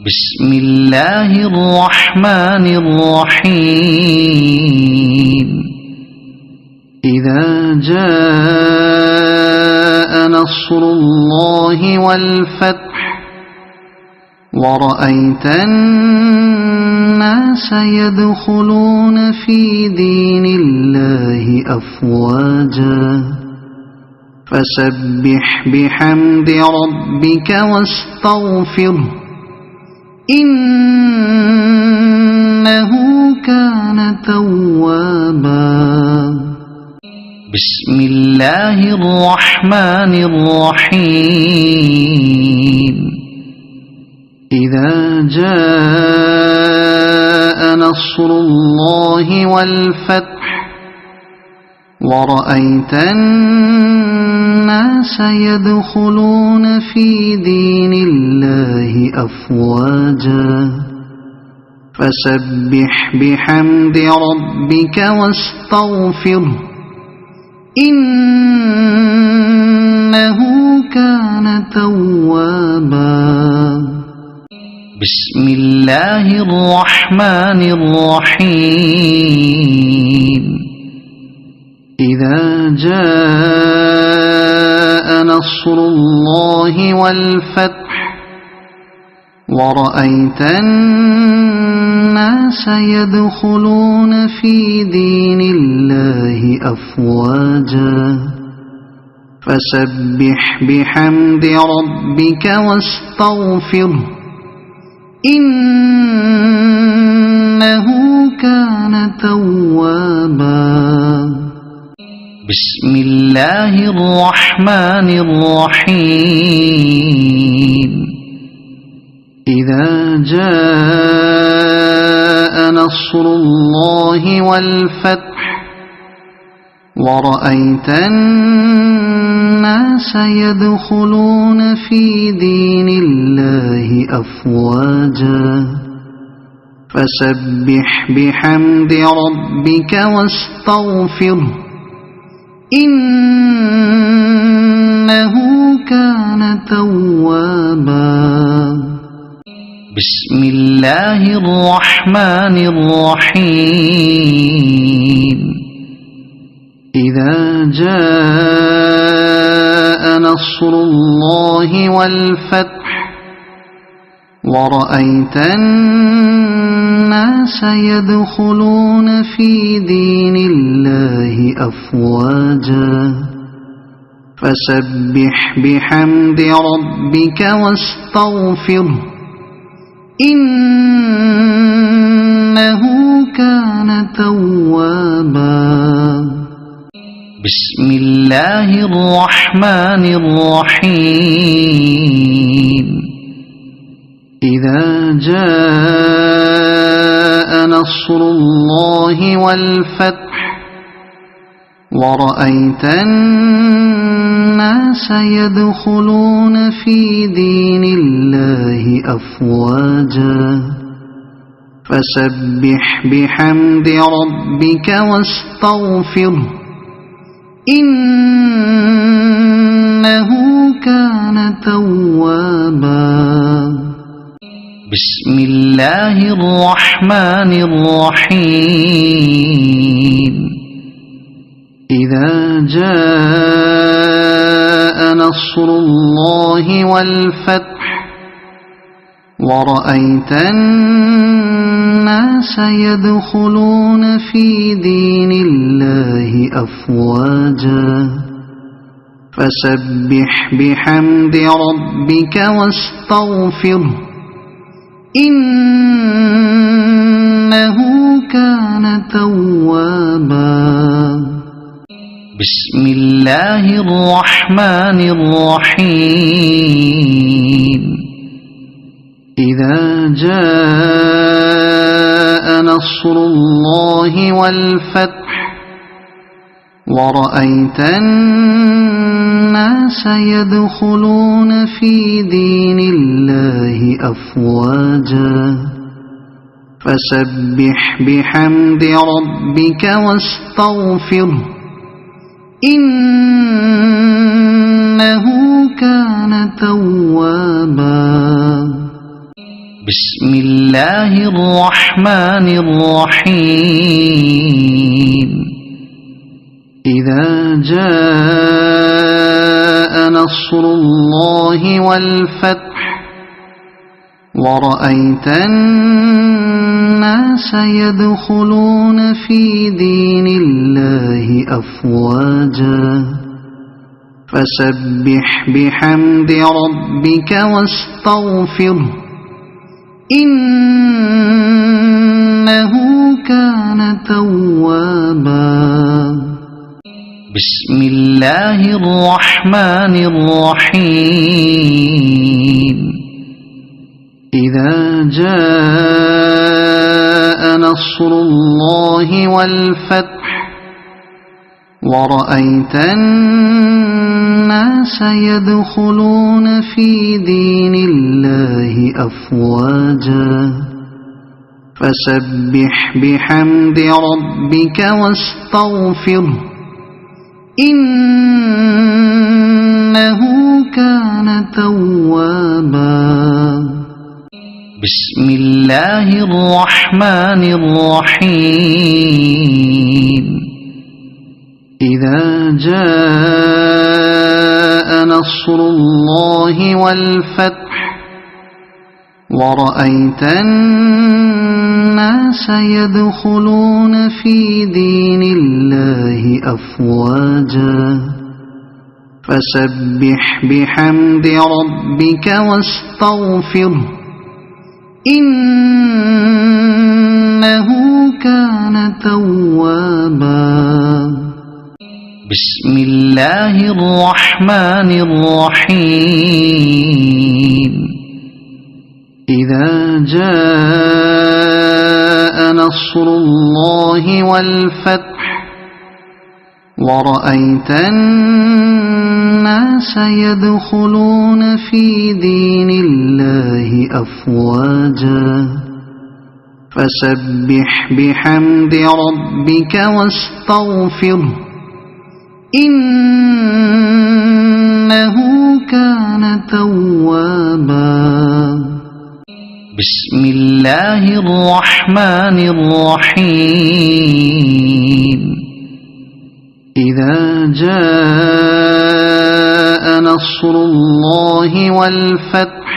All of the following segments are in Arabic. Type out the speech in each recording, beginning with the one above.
بسم الله الرحمن الرحيم إذا جاء نصر الله والفتح ورأيت الناس يدخلون في دين الله أفواجا فسبح بحمد ربك واستغفره إنه كان توابا بسم الله الرحمن الرحيم إذا جاء نصر الله والفتح ورأيت الناس يدخلون في دين الله أفواجا فسبح بحمد ربك واستغفره إنه كان توابا بسم الله الرحمن الرحيم إذا جاء نصر الله والفتح ورأيت الناس يدخلون في دين الله أفواجا فسبح بحمد ربك واستغفره إنه كان توابا بسم الله الرحمن الرحيم إذا جاء نصر الله والفتح ورأيت الناس يدخلون في دين الله أفواجا فسبح بحمد ربك واستغفره إنه كان توابا بسم الله الرحمن الرحيم إذا جاء نصر الله والفتح ورأيت الناس يدخلون في دين الله أفواجا فسبح بحمد ربك واستغفره إنه كان توابا بسم الله الرحمن الرحيم إذا جاء نصر الله والفتح ورأيت الناس يدخلون في دين الله أفواجا فسبح بحمد ربك واستغفره إنه كان توابا بسم الله الرحمن الرحيم إذا جاء نصر الله والفتح ورأيت الناس يدخلون في دين الله أفواجا فسبح بحمد ربك واستغفره إنه كان توابا بسم الله الرحمن الرحيم إذا جاء نصر الله والفتح ورأيت الناس يدخلون في دين الله أفواجا فسبح بحمد ربك واستغفره إنه كان توابا بسم الله الرحمن الرحيم إذا جاء نصر الله والفتح ورأيت الناس يدخلون في دين الله أفواجا فسبح بحمد ربك واستغفره إنه كان توابا بسم الله الرحمن الرحيم إذا جاء نصر الله والفتح ورأيت الناس يدخلون في دين الله أفواجا فسبح بحمد ربك واستغفره إنه كان توابا بسم الله الرحمن الرحيم إذا جاء نصر الله والفتح ورأيت الناس يدخلون في دين الله أفواجا فسبح بحمد ربك واستغفره إنه كان توابا بسم الله الرحمن الرحيم إذا جاء نصر الله والفتح ورأيت الناس يدخلون في دين الله أفواجا فسبح بحمد ربك واستغفره إنه كان توابا بسم الله الرحمن الرحيم إذا جاء نصر الله والفتح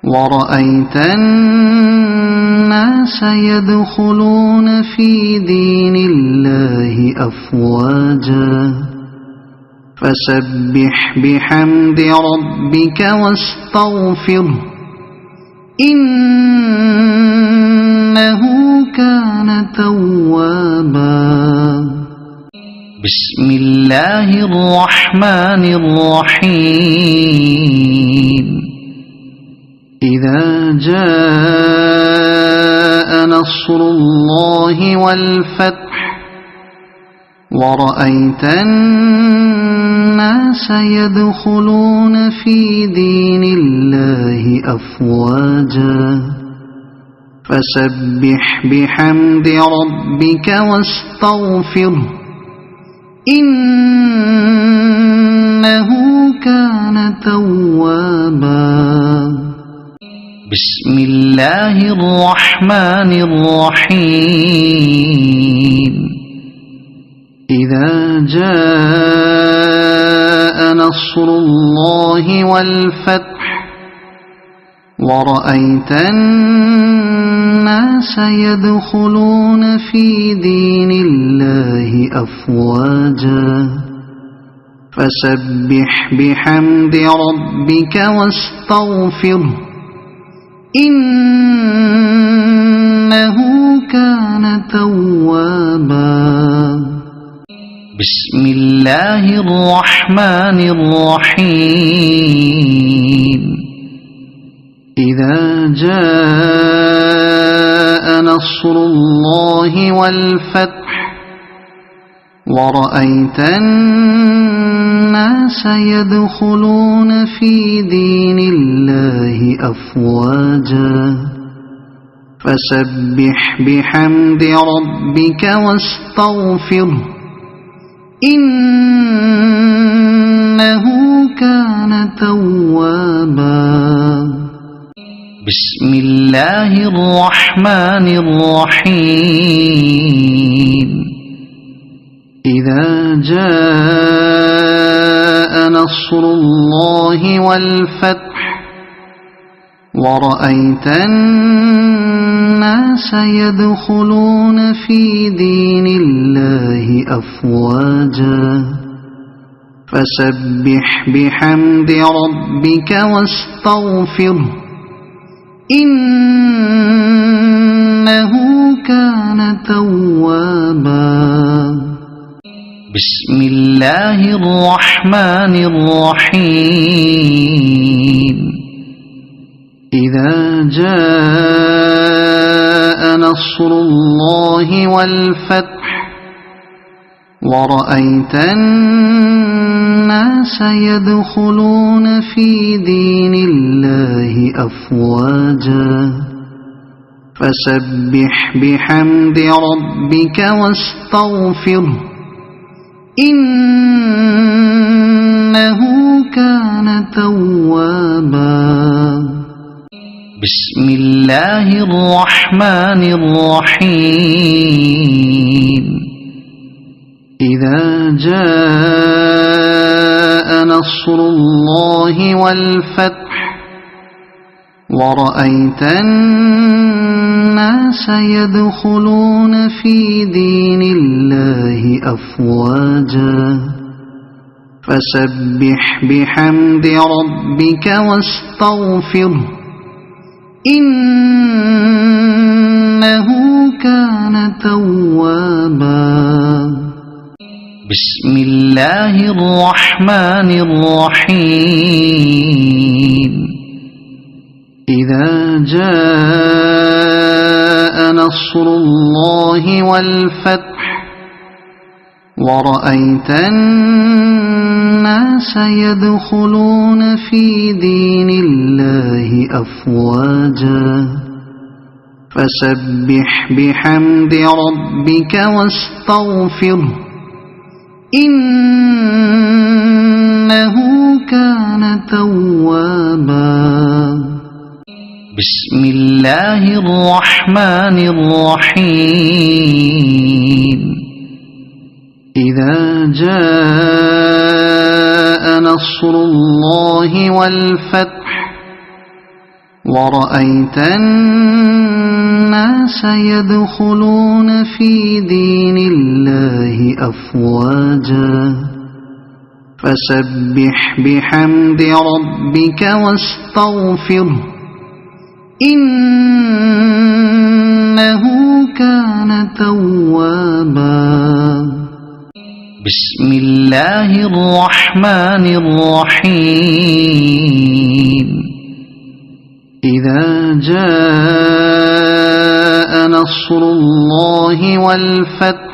ورأيت الناس يدخلون في دين الله أفواجا فسبح بحمد ربك واستغفره إنه كان توابا بسم الله الرحمن الرحيم إذا جاء نصر الله والفتح ورأيت الناس يدخلون في دين الله أفواجا فسبح بحمد ربك واستغفره إنه كان توابا بسم الله الرحمن الرحيم إذا جاء نصر الله والفتح ورأيت الناس يدخلون في دين الله أفواجا فسبح بحمد ربك واستغفره إنه كان توابا بسم الله الرحمن الرحيم إذا جاء نصر الله والفتح ورأيت الناس يدخلون في دين الله أفواجا فسبح بحمد ربك واستغفره إنه كان توابا بسم الله الرحمن الرحيم إذا جاء نصر الله والفتح ورأيت الناس يدخلون في دين الله أفواجا فسبح بحمد ربك واستغفره إنه كان توابا بسم الله الرحمن الرحيم إذا جاء نصر الله والفتح ورأيت الناس يدخلون في دين الله أفواجا فسبح بحمد ربك واستغفره إنه كان توابا بسم الله الرحمن الرحيم إذا جاء نصر الله والفتح ورأيت الناس يدخلون في دين الله أفواجا فسبح بحمد ربك واستغفره إنه كان توابا بسم الله الرحمن الرحيم إذا جاء نصر الله والفتح ورأيت الناس يدخلون في دين الله أفواجا فسبح بحمد ربك واستغفره إنه كان توابا بسم الله الرحمن الرحيم إذا جاء نصر الله والفتح ورأيت الناس يدخلون في دين الله أفواجا فسبح بحمد ربك واستغفره إنه كان توابا بسم الله الرحمن الرحيم إذا جاء نصر الله والفتح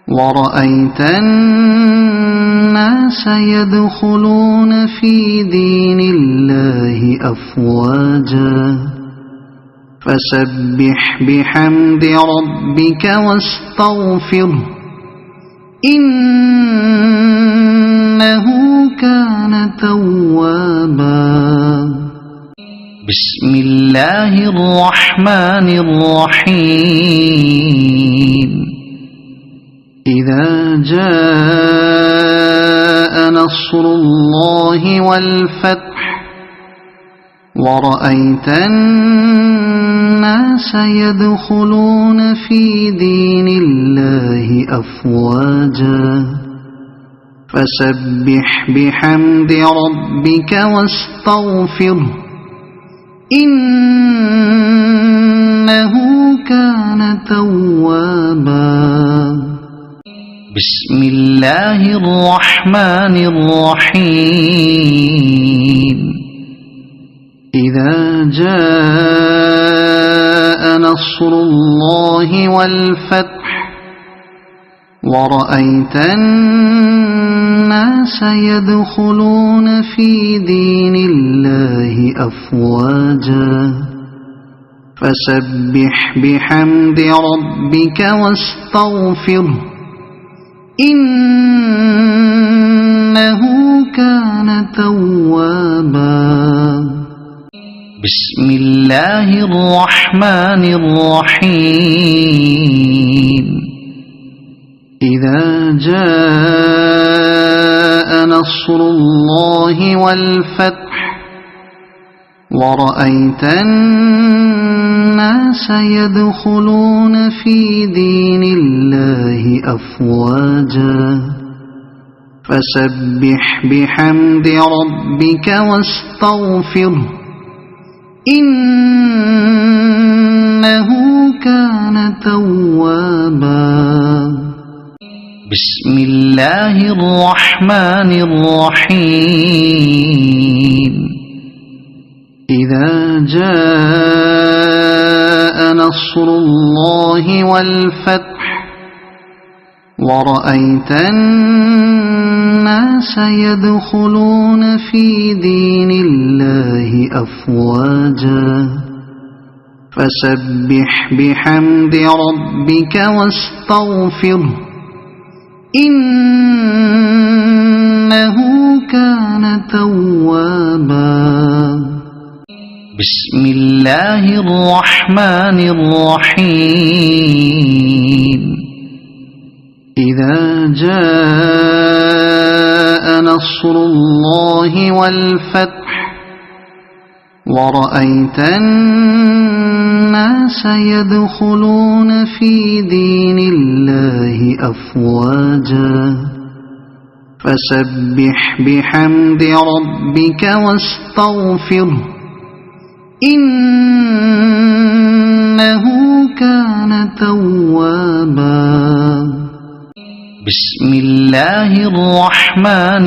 ورأيت الناس يدخلون في دين الله أفواجا فسبح بحمد ربك واستغفره إنه كان توابا بسم الله الرحمن الرحيم إذا جاء نصر الله والفتح ورأيت الناس يدخلون في دين الله أفواجا فسبح بحمد ربك واستغفره إنه كان توابا بسم الله الرحمن الرحيم إذا جاء نصر الله والفتح ورأيت الناس يدخلون في دين الله أفواجا فسبح بحمد ربك واستغفره إنه كان توابا بسم الله الرحمن الرحيم إذا جاء نصر الله والفتح ورأيت الناس يدخلون في دين الله أفواجا فسبح بحمد ربك واستغفره إنه كان توابا بسم الله الرحمن الرحيم إذا جاء نصر الله والفتح ورأيت الناس يدخلون في دين الله أفواجا فسبح بحمد ربك واستغفره إنه كان توابا بسم الله الرحمن الرحيم إذا جاء نصر الله والفتح ورأيت الناس يدخلون في دين الله أفواجا فسبح بحمد ربك واستغفره إنه كان توابا بسم الله الرحمن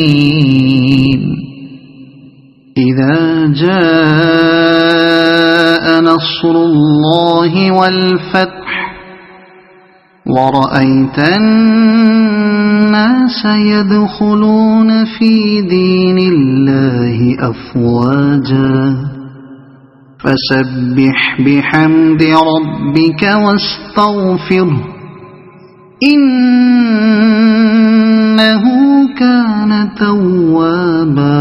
الرحيم إذا جاء نصر الله والفتح ورأيت الناس يدخلون في دين الله أفواجا فسبح بحمد ربك واستغفره إنه كان توابا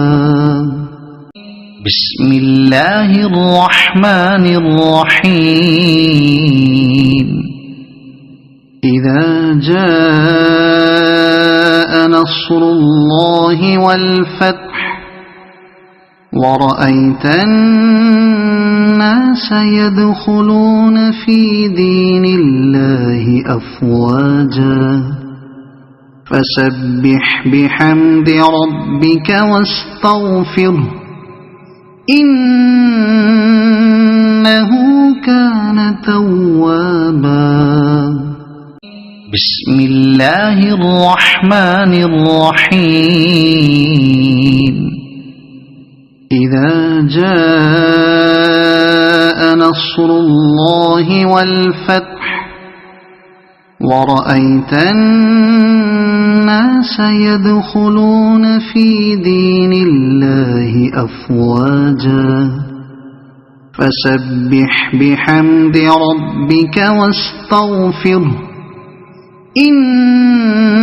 بسم الله الرحمن الرحيم إذا جاء نصر الله والفتح ورأيت الناس يدخلون في دين الله أفواجا فسبح بحمد ربك واستغفره إنه كان توابا بسم الله الرحمن الرحيم إذا جاء نصر الله والفتح ورأيت الناس يدخلون في دين الله أفواجا فسبح بحمد ربك واستغفره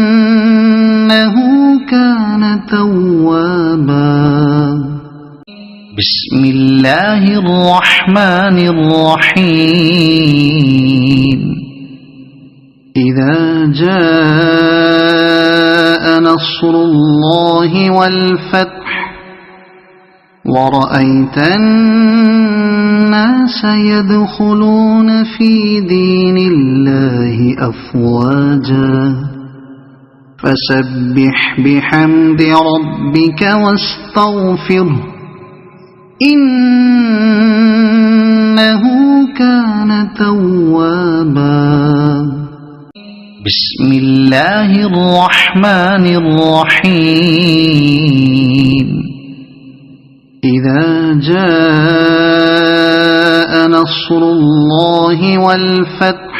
إنه كان توابا بسم الله الرحمن الرحيم إذا جاء نصر الله والفتح ورأيت الناس يدخلون في دين الله أفواجا فسبح بحمد ربك واستغفره إنه كان توابا بسم الله الرحمن الرحيم إذا جاء نصر الله والفتح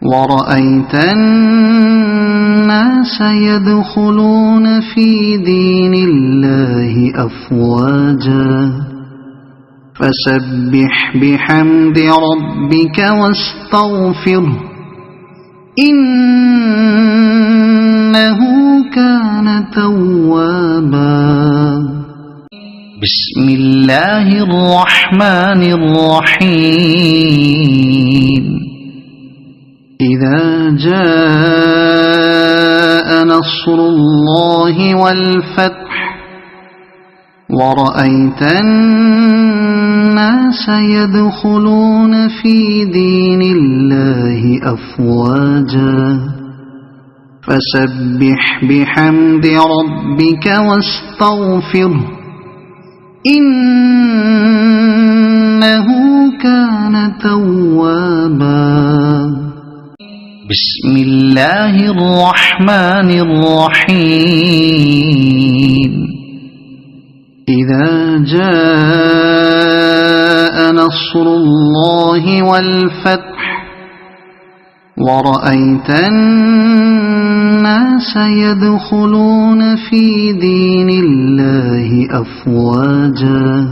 ورأيت الناس يدخلون في دين الله أفواجا فسبح بحمد ربك واستغفره إنه كان توابا بسم الله الرحمن الرحيم إذا جاء نصر الله والفتح ورأيت الناس يدخلون في دين الله أفواجا فسبح بحمد ربك واستغفره إنه كان توابا بسم الله الرحمن الرحيم إذا جاء نصر الله والفتح ورأيت الناس يدخلون في دين الله أفواجا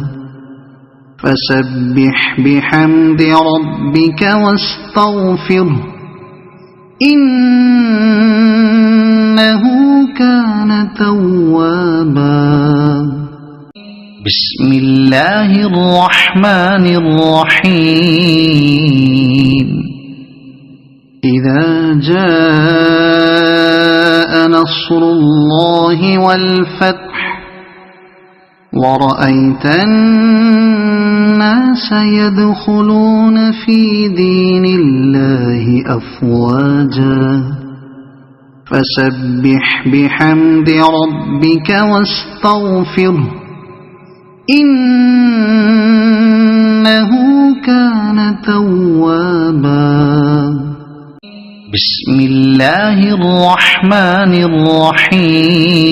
فسبح بحمد ربك واستغفره إنه كان توابا بسم الله الرحمن الرحيم إذا جاء نصر الله والفتح ورأيت الناس يدخلون في دين الله أفواجا فسبح بحمد ربك واستغفره إنه كان توابا بسم الله الرحمن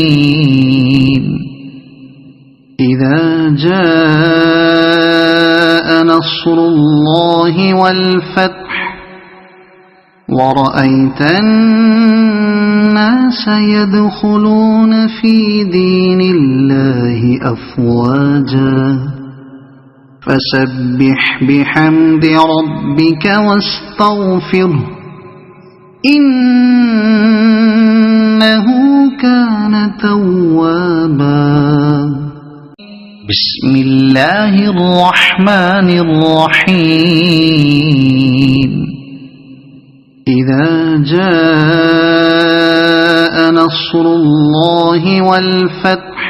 الرحيم إذا جاء نصر الله والفتح ورأيت الناس يدخلون في دين الله أفواجا فسبح بحمد ربك واستغفره إنه كان توابا بسم الله الرحمن الرحيم إذا جاء نصر الله والفتح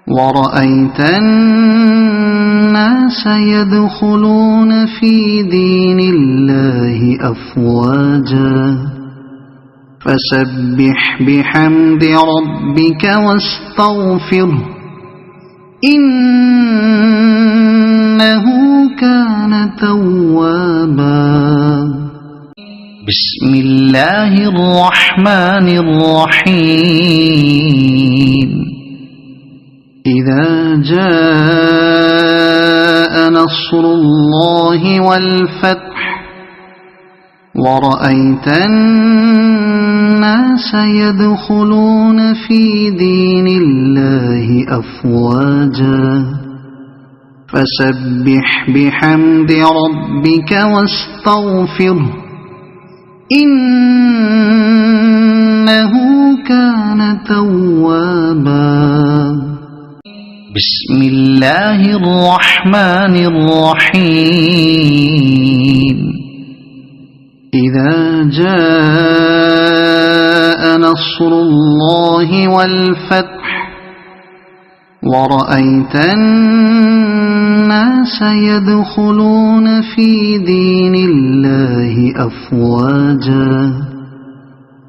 ورأيت الناس يدخلون في دين الله أفواجا فسبح بحمد ربك واستغفره إنه كان توابا بسم الله الرحمن الرحيم إذا جاء نصر الله والفتح ورأيت الناس يدخلون في دين الله أفواجا فسبح بحمد ربك واستغفره إنه كان توابا بسم الله الرحمن الرحيم إذا جاء نصر الله والفتح ورأيت الناس يدخلون في دين الله أفواجا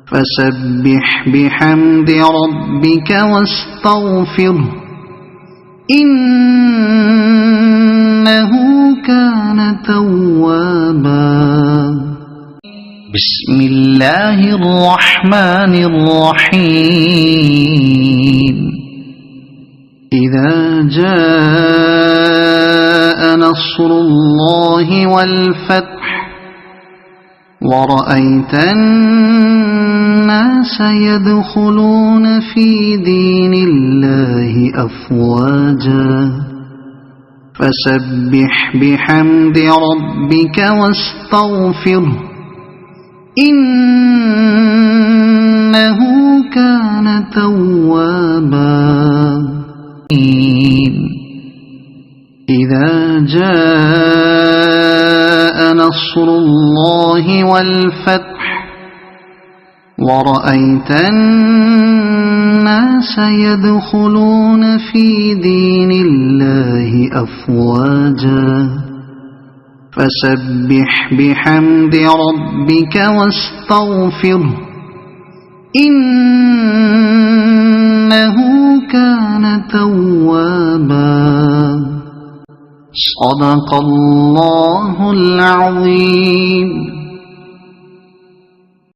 فسبح بحمد ربك واستغفره إنه كان توابا بسم الله الرحمن الرحيم إذا جاء نصر الله والفتح ورأيت الناس يدخلون في دين الله أفواجا فسبح بحمد ربك واستغفره إنه كان توابا إذا جاء نصر الله والفتح ورأيت الناس يدخلون في دين الله أفواجا فسبح بحمد ربك واستغفره إنه كان توابا. صدق الله العظيم.